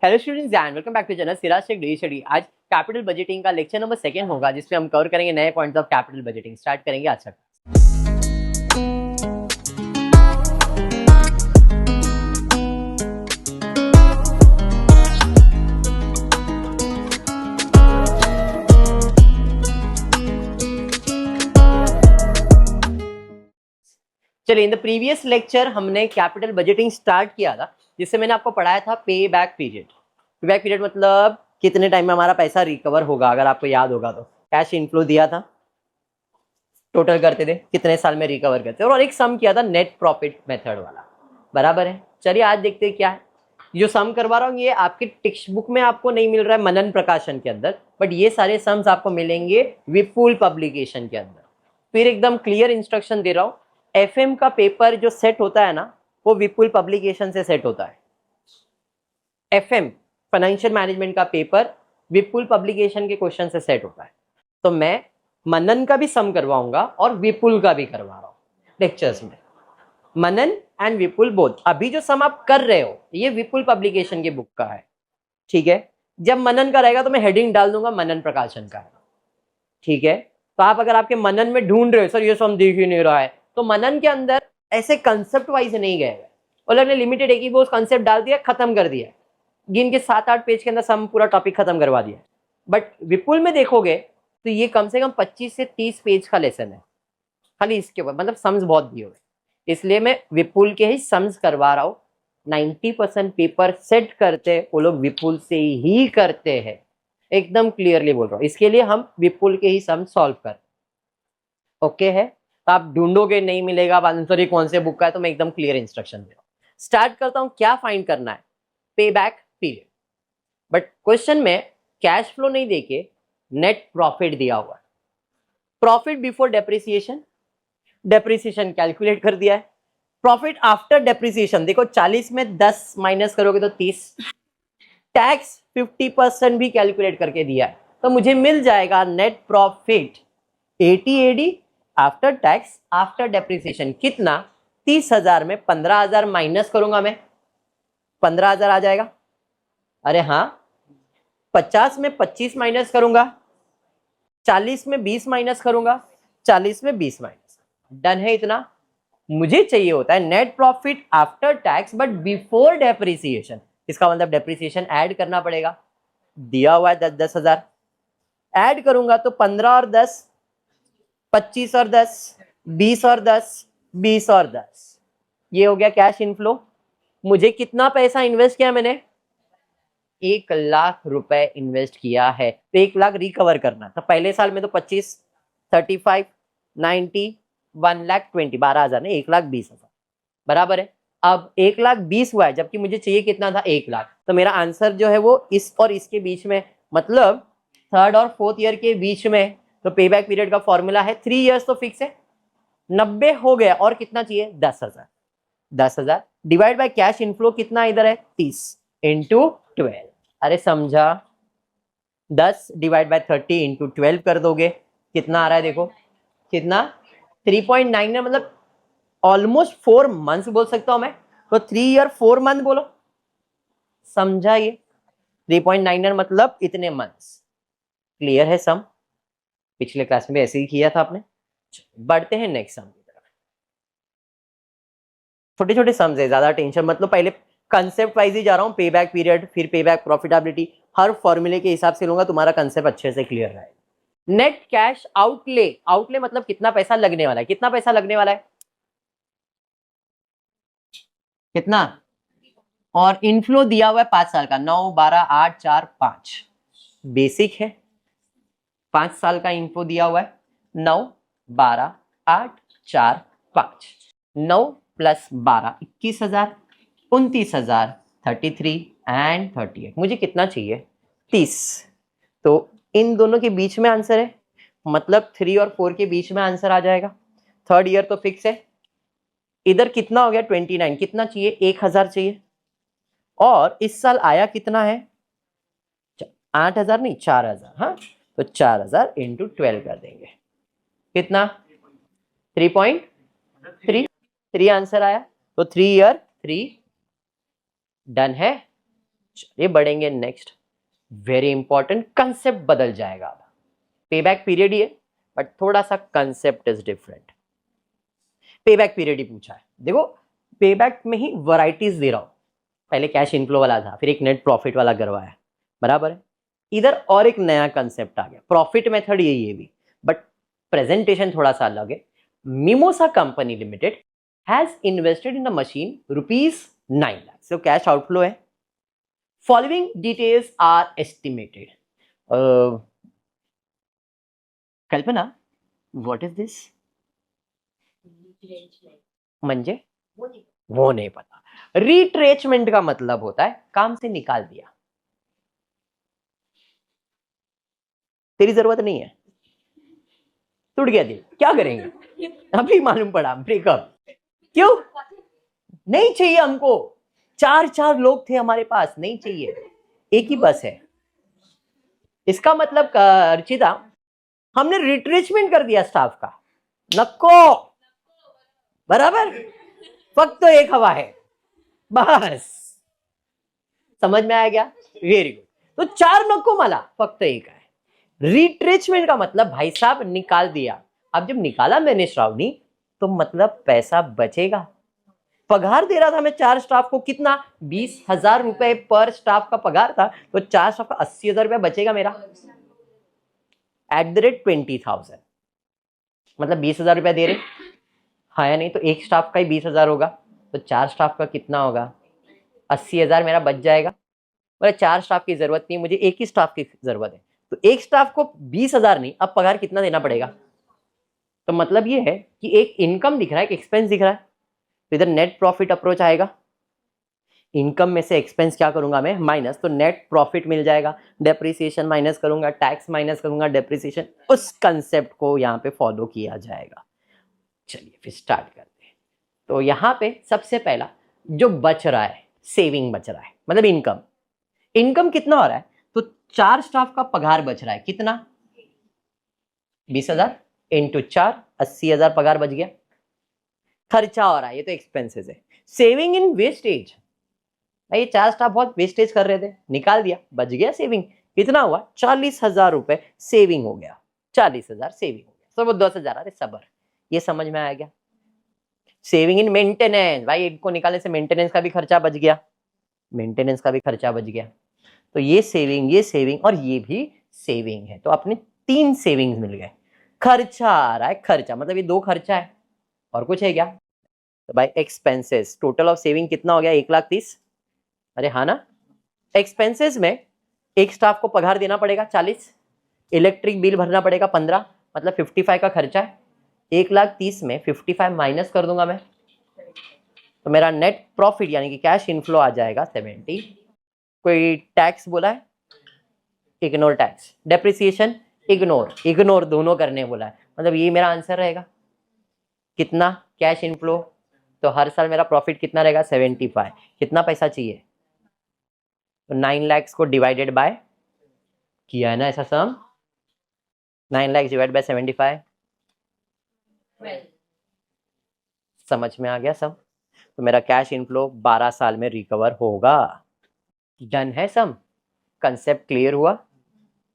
Hello students and welcome back to channel Siraj tech daily study. आज capital budgeting का lecture number 2 होगा, जिसमें हम कवर करेंगे नए points of capital budgeting. Start करेंगे आज का। चलिए, इन द प्रीवियस लेक्चर हमने कैपिटल बजटिंग स्टार्ट किया था, जिससे मैंने आपको पढ़ाया था payback period. Payback period मतलब कितने टाइम में हमारा पैसा रिकवर होगा। अगर आपको याद होगा तो कैश इनफ्लो दिया था, टोटल करते थे कितने साल में रिकवर करते थे, और एक सम किया था नेट प्रॉफिट मेथड वाला। बराबर है। चलिए आज देखते हैं क्या है। जो सम करवा रहा हूँ ये आपकी टेक्स्ट बुक में आपको नहीं मिल रहा है, मनन प्रकाशन के अंदर, बट ये सारे सम्स आपको मिलेंगे विपुल पब्लिकेशन के अंदर। फिर एकदम क्लियर इंस्ट्रक्शन दे रहा हूँ, एफएम का पेपर जो सेट होता है ना, वो विपुल पब्लिकेशन से सेट होता है। एफएम फाइनेंशियल मैनेजमेंट का पेपर विपुल पब्लिकेशन के क्वेश्चन से सेट होता है। तो मैं मनन का भी सम करवाऊंगा और विपुल का भी करवा रहा हूँ लेक्चर्स में। मनन एंड विपुल बोथ। अभी जो सम आप कर रहे हो ये विपुल पब्लिकेशन की बुक का है, ठीक है। जब मनन का रहेगा तो मैं हेडिंग डाल दूंगा मनन प्रकाशन का है, ठीक है। तो आप अगर आपके मनन में ढूंढ रहे हो सर ये सम दिख ही नहीं रहा है, तो मनन के अंदर ऐसे कंसेप्ट वाइज नहीं गए, और लगने लिमिटेड एक ही वो कंसेप्ट डाल दिया, खत्म कर दिया, गिन के 7-8 पेज के अंदर सम पूरा टॉपिक खत्म करवा दिया। बट विपुल में देखोगे तो ये कम से कम 25 से 30 पेज का लेसन है खाली इसके ऊपर, मतलब सम्स बहुत दिए हुए। इसलिए मैं विपुल के ही सम्स करवा रहा हूँ। 90% पेपर सेट करते वो लोग विपुल से ही करते हैं, एकदम क्लियरली बोल रहा हूँ। इसके लिए हम विपुल के ही सम सॉल्व कर, ओके है। तो आप ढूंढोगे नहीं मिलेगा आंसर ये कौन से बुक का है, तो मैं एकदम क्लियर इंस्ट्रक्शन दे रहा हूँ। स्टार्ट करता हूँ। क्या फाइंड करना है? पे बैक पीरियड। बट क्वेश्चन में कैश फ्लो नहीं देके नेट प्रॉफिट दिया हुआ है। Profit before depreciation, depreciation calculate कर दिया है। प्रॉफिट आफ्टर डेप्रिसिएशन देखो, 40 में 10 माइनस करोगे तो 30। टैक्स 50% भी कैलकुलेट करके दिया है, तो मुझे मिल जाएगा net profit 80 AD after tax after depreciation. कितना? 30,000 में 15,000 माइनस करूंगा मैं, 15,000 आ जाएगा। अरे हाँ, 50 में 25 माइनस करूंगा, 40 में 20 माइनस करूंगा, 40 में 20 माइनस। डन है इतना। मुझे चाहिए होता है net profit after tax but before depreciation. इसका मतलब डेप्रिसिएशन ऐड करना पड़ेगा। दिया हुआ है 10,000, ऐड करूंगा तो 15 और 10, 25 और 10, 20 और 10, 20 और 10। ये हो गया कैश इनफ्लो। मुझे कितना पैसा इन्वेस्ट किया मैंने? 1 लाख रुपए इन्वेस्ट किया है, तो 1 लाख रिकवर करना। तो पहले साल में तो 25, 35, 90, 1,20,000, 12,000 नहीं, 1,20,000 बराबर है। अब 1,20,000 हुआ है, जबकि मुझे चाहिए कितना था? 1 लाख। तो मेरा आंसर जो है वो इस और इसके बीच में, मतलब 3rd और 4th ईयर के बीच में। तो पे बैक पीरियड का फॉर्मूला है 3 इयर्स, तो फिक्स है। 90 हो गया, और कितना चाहिए? 10,000। 10,000 डिवाइड बाय कैश इनफ्लो कितना इधर है? 30 इंटू 12। अरे समझा? 10 डिवाइड बाय 30 इंटू 12 कर दोगे, कितना आ रहा है? देखो कितना, 3.9 है, मतलब ऑलमोस्ट 4 मंथ्स बोल सकता हूं मैं। तो 3 ईयर 4 मंथ बोलो, समझा? ये 3.9 मतलब इतने मंथ्स। क्लियर है सम? पिछले क्लास में ऐसे ही किया था आपने। बढ़ते हैं नेक्स्ट सम की तरफ। छोटे छोटे सम्स है, ज्यादा टेंशन मतलब, पहले कंसेप्ट वाइज ही जा रहा हूं। पे बैक पीरियड, फिर पे बैक प्रॉफिटेबिलिटी, हर फॉर्मूले के हिसाब से लूंगा, तुम्हारा कंसेप्ट अच्छे से क्लियर रहेगा। नेट कैश आउटले, आउटले मतलब कितना पैसा लगने वाला है। कितना पैसा लगने वाला है? कितना? और इनफ्लो दिया हुआ है 5 साल का, 9, 12, 8, 4, 5। बेसिक है, 5 साल का इनफ्लो दिया हुआ है। 9, 12, 8, 4, 5। 9 + 12 21,000, 29,000, 33 एंड 38। मुझे कितना चाहिए? 30। तो इन दोनों के बीच में आंसर है, मतलब 3 और 4 के बीच में आंसर आ जाएगा। 3rd ईयर तो फिक्स है। इधर कितना हो गया? 29। कितना चाहिए? 1,000 चाहिए। और इस साल आया कितना है? 8,000 नहीं, 4,000। हाँ, तो 4,000 इंटू 12 कर देंगे। कितना? 3.3 आंसर आया। तो 3 ईयर 3 डन है। चलिए बढ़ेंगे नेक्स्ट, वेरी इंपॉर्टेंट कंसेप्ट बदल जाएगा। अब पे बैक पीरियड ही है बट थोड़ा सा कंसेप्ट इज डिफरेंट। पे बैक पीरियड ही पूछा है, देखो पे बैक में ही वैरायटीज दे रहा हूं, पहले कैश इनफ्लो वाला था, फिर एक नेट प्रॉफिट वाला करवाया, बराबर है। इधर और एक नया कंसेप्ट आ गया, प्रॉफिट मेथड यही है भी बट प्रेजेंटेशन थोड़ा सा अलग है। Mimosa company limited has invested in the machine ₹9 lakh, so cash outflow है। Following details are estimated. Kalpana, what is this? म्हणजे वो नहीं पता। रिट्रेचमेंट का मतलब होता है काम से निकाल दिया, तेरी जरूरत नहीं है, टूट गया दिल, क्या करेंगे? अभी मालूम पड़ा, ब्रेकअप। क्यों नहीं चाहिए हमको? 4 लोग थे हमारे पास, नहीं चाहिए, एक ही बस है। इसका मतलब अर्चिता, हमने रिट्रेचमेंट कर दिया स्टाफ का, नको, बराबर, फक्त तो एक हवा है, बस समझ में आ गया, वेरी गुड। तो 4 नको मला, फक्त एक है। रिट्रेचमेंट का मतलब भाई साहब निकाल दिया। अब जब निकाला मैंने श्रावणी, तो मतलब पैसा बचेगा। पगार दे रहा था मैं 4 स्टाफ को, कितना? 20,000 रुपए पर स्टाफ का पगार था, तो 4 स्टाफ का 80,000 रुपया बचेगा मेरा, @20,000, मतलब 20,000 रुपया दे रहे, हाँ या नहीं? तो एक स्टाफ का ही 20,000 होगा, तो 4 स्टाफ का कितना होगा? 80,000 मेरा बच जाएगा। मतलब 4 स्टाफ की जरूरत नहीं, मुझे एक ही स्टाफ की जरूरत है, तो एक स्टाफ को 20,000 नहीं, अब पगार कितना देना पड़ेगा? तो मतलब ये है कि एक इनकम दिख रहा है, एक एक्सपेंस दिख रहा है, तो इधर नेट प्रॉफिट अप्रोच आएगा। इनकम में से एक्सपेंस क्या करूंगा मैं? माइनस, तो नेट प्रॉफिट मिल जाएगा। डेप्रिसिएशन माइनस करूंगा, टैक्स माइनस करूंगा, डेप्रिसिएशन, उस कंसेप्ट को यहाँ पे फॉलो किया जाएगा। चलिए फिर स्टार्ट करते हैं। तो यहाँ पे सबसे पहला जो बच रहा है, सेविंग बच रहा है, मतलब इनकम। इनकम कितना हो रहा है? तो 4 स्टाफ का पगार बच रहा है, कितना? 20,000 इंटू 4, 80,000 पगार बच गया। खर्चा हो रहा है, ये तो एक्सपेंसेस है। सेविंग इन वेस्टेज, ये 4 स्टाफ बहुत वेस्टेज कर रहे थे, निकाल दिया, बच गया सेविंग। कितना हुआ? 40,000 रुपए सेविंग हो गया, 40,000 सेविंग हो गया। सब 10,000, अरे सबर, ये समझ में आ गया। सेविंग इन मेंटेनेंस, भाई इनको निकालने से मेंटेनेंस का भी खर्चा बच गया, मेंटेनेंस का भी खर्चा बच गया। तो ये सेविंग और ये भी सेविंग है, तो अपने 3 सेविंग्स मिल गए। खर्चा आ रहा है, खर्चा मतलब ये 2 खर्चा है, और कुछ है क्या? तो भाई एक्सपेंसेस, टोटल ऑफ सेविंग कितना हो गया? 1,30,000। अरे हाँ ना, एक्सपेंसेस में एक स्टाफ को पगार देना पड़ेगा 40, इलेक्ट्रिक बिल भरना पड़ेगा 15, मतलब 55 का खर्चा है। 1,30,000 में 55 माइनस कर दूंगा मैं, तो मेरा नेट प्रॉफिट यानी कि कैश इनफ्लो आ जाएगा 70। कोई टैक्स बोला है? Ignore tax. डेप्रिसिएशन इग्नोर दोनों करने बोला है, मतलब ये मेरा आंसर रहेगा। कितना कैश इनफ्लो? तो हर साल मेरा प्रॉफिट कितना रहेगा? 75। कितना पैसा चाहिए? तो 9 लाख को डिवाइडेड बाय किया है ना ऐसा सम, 9 लाख डिवाइड बाय 75, समझ में आ गया सब? तो मेरा कैश इनफ्लो 12 साल में रिकवर होगा। डन है सम? कंसेप्ट क्लियर हुआ?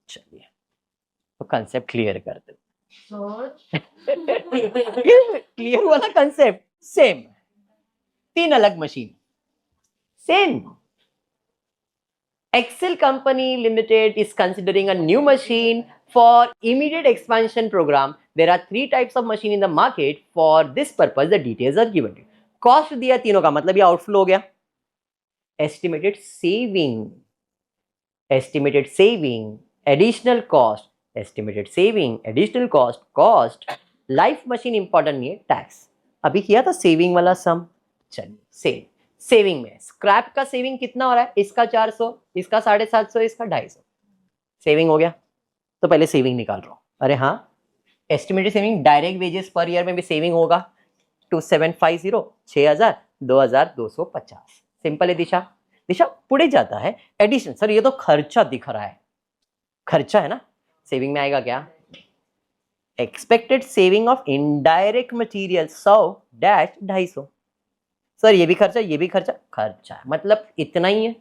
चलिए तो कंसेप्ट क्लियर कर दो। क्लियर हुआ ना कंसेप्ट? सेम, 3 अलग machine, same. Excel Company Limited is considering a new machine for immediate expansion program. There are 3 types of machine in the market for this purpose. The details are given. Cost दिया तीनों का, मतलब ये outflow हो गया। Estimated saving, additional cost, estimated saving, additional cost, life machine important नहीं है, tax. अभी किया था सेविंग वाला सम। चलिए सेविंग में स्क्रैप का सेविंग कितना हो रहा है? इसका 400, इसका 750, इसका 250, सेविंग हो गया। तो पहले सेविंग निकाल रहा हूं। अरे हाँ, estimated saving direct wages per year में भी सेविंग होगा। 2750, 6,000, 2,250, सिंपल है। दिशा पुढे जाता है। एडिशन, सर ये तो खर्चा दिख रहा है, खर्चा है ना, सेविंग में आएगा क्या? Expected saving of indirect material 100-250। Sir ये भी खर्चा, ये भी खर्चा, खर्चा है मतलब इतना ही है।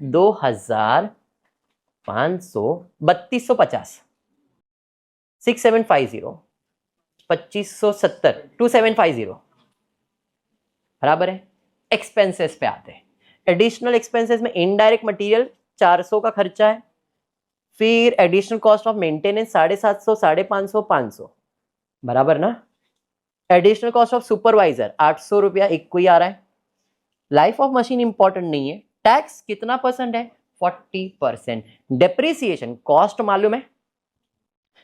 2500 3250 6750 2570 2750 बराबर है। एक्सपेंसेस पे आते हैं। एडिशनल एक्सपेंसेस में इनडायरेक्ट मटेरियल 400 का खर्चा है, फिर एडिशनल कॉस्ट ऑफ मेंटेनेंस 750 550 500 बराबर ना। एडिशनल कॉस्ट ऑफ सुपरवाइजर 800 रुपया एक को ही आ रहा है। लाइफ ऑफ मशीन इंपॉर्टेंट नहीं है। टैक्स कितना परसेंट है? 40%। डेप्रिसिएशन कॉस्ट मालूम है,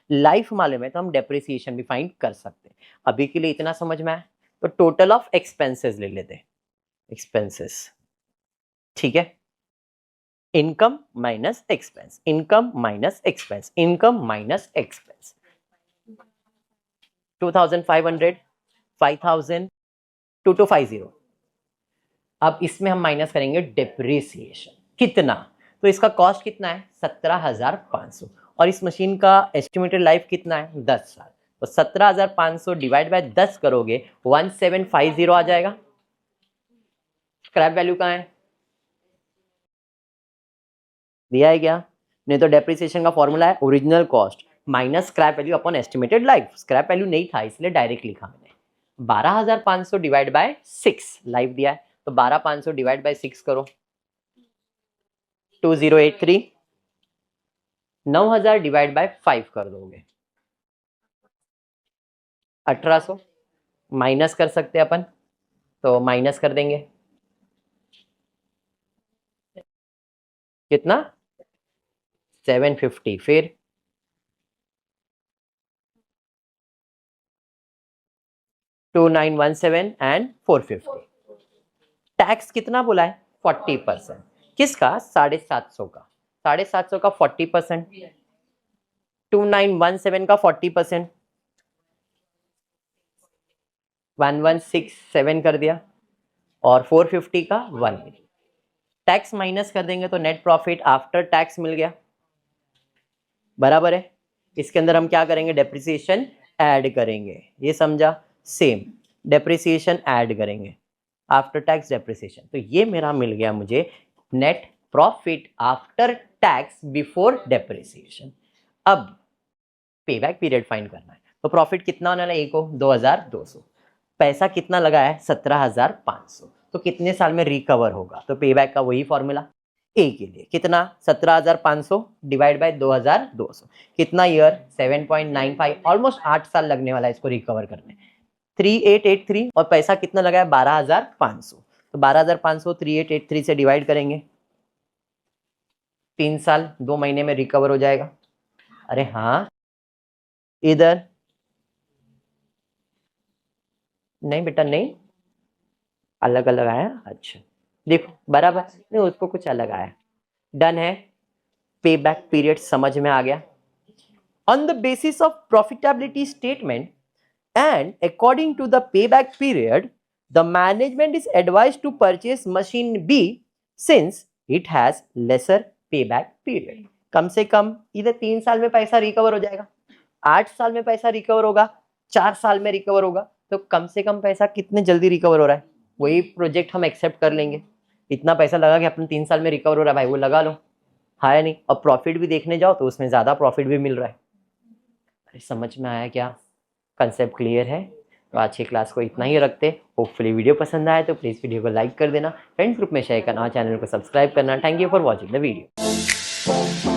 लाइफ मालूम है, तो हम डेप्रिसिएशन भी फाइंड कर सकते हैं। अभी के लिए इतना समझ में आया, तो टोटल ऑफ एक्सपेंसेस ले लेते हैं। एक्सपेंसेस ठीक है, income minus expense, income minus expense, income minus expense. 2500 5000 2250। अब इसमें हम माइनस करेंगे डेप्रिसिएशन। कितना? तो इसका कॉस्ट कितना है? 17,500 और इस मशीन का एस्टिमेटेड लाइफ कितना है? 10 साल। तो 17,500 डिवाइड बाय 10 करोगे 1750 आ जाएगा। स्क्रैप वैल्यू कहाँ है? दिया है क्या? नहीं तो डेप्रिसिएशन का फॉर्मूला है original cost minus scrap value upon estimated life. Scrap value नहीं था इसलिए डायरेक्ट लिखा मैंने। 12,500 डिवाइड बाय 6 लाइफ दिया है, तो 12,500 डिवाइड बाय 6 करो 2083। 9,000 डिवाइड बाय 5 कर दोगे 1800। माइनस कर सकते हैं अपन, तो माइनस कर देंगे कितना? 750। फिर 2917 एंड 450। टैक्स कितना बोला है? 40%। किसका? 750 का। 750 का 40%, 2917 का 40%, 1167 कर दिया, और 450 का 1। टैक्स माइनस कर देंगे तो नेट प्रॉफिट आफ्टर टैक्स मिल गया बराबर है। इसके अंदर हम क्या करेंगे? डेप्रिसिएशन ऐड करेंगे। ये समझा? सेम डेप्रिसिएशन ऐड करेंगे आफ्टर टैक्स डेप्रिसिएशन। तो ये मेरा मिल गया मुझे net profit after tax before depreciation. अब पेबैक पीरियड फाइंड करना है, तो प्रॉफिट कितना होने वाला है? को 2200। पैसा कितना लगा है? 17,500। तो कितने साल में रिकवर होगा? तो पेबैक का वही फॉर्मूला। ए के लिए कितना? 17,500 डिवाइड बाय 2200 कितना ईयर? 7.95। ऑलमोस्ट 8 साल लगने वाला है इसको रिकवर करने। 3883 और पैसा कितना लगा है? 12,500। तो 12,500 3883 से डिवाइड करेंगे, 3 साल 2 महीने में रिकवर हो जाएगा। अरे हाँ, इधर नहीं बेटा, नहीं अलग अलग आया। अच्छा देखो बराबर, नहीं उसको कुछ अलग आया। डन है, पे बैक पीरियड समझ में आ गया। On the basis of profitability statement and according to the payback period, the management is advised to purchase machine B since it has lesser payback period. कम से कम इधर 3 साल में पैसा रिकवर हो जाएगा, 8 साल में पैसा रिकवर होगा, 4 साल में रिकवर होगा। तो कम से कम पैसा कितने जल्दी रिकवर हो रहा है, वही प्रोजेक्ट हम एक्सेप्ट कर लेंगे। इतना पैसा लगा कि अपने 3 साल में रिकवर हो रहा है भाई, वो लगा लो। हाँ या नहीं? अब प्रॉफिट भी देखने जाओ तो उसमें ज्यादा प्रॉफिट भी मिल रहा है। अरे समझ में आया क्या? कंसेप्ट क्लियर है? तो आज की क्लास को इतना ही रखते। होपफुली वीडियो पसंद आए तो प्लीज़ वीडियो को लाइक कर देना, फ्रेंड्स ग्रुप में शेयर करना, चैनल को सब्सक्राइब करना। Thank you for watching the video.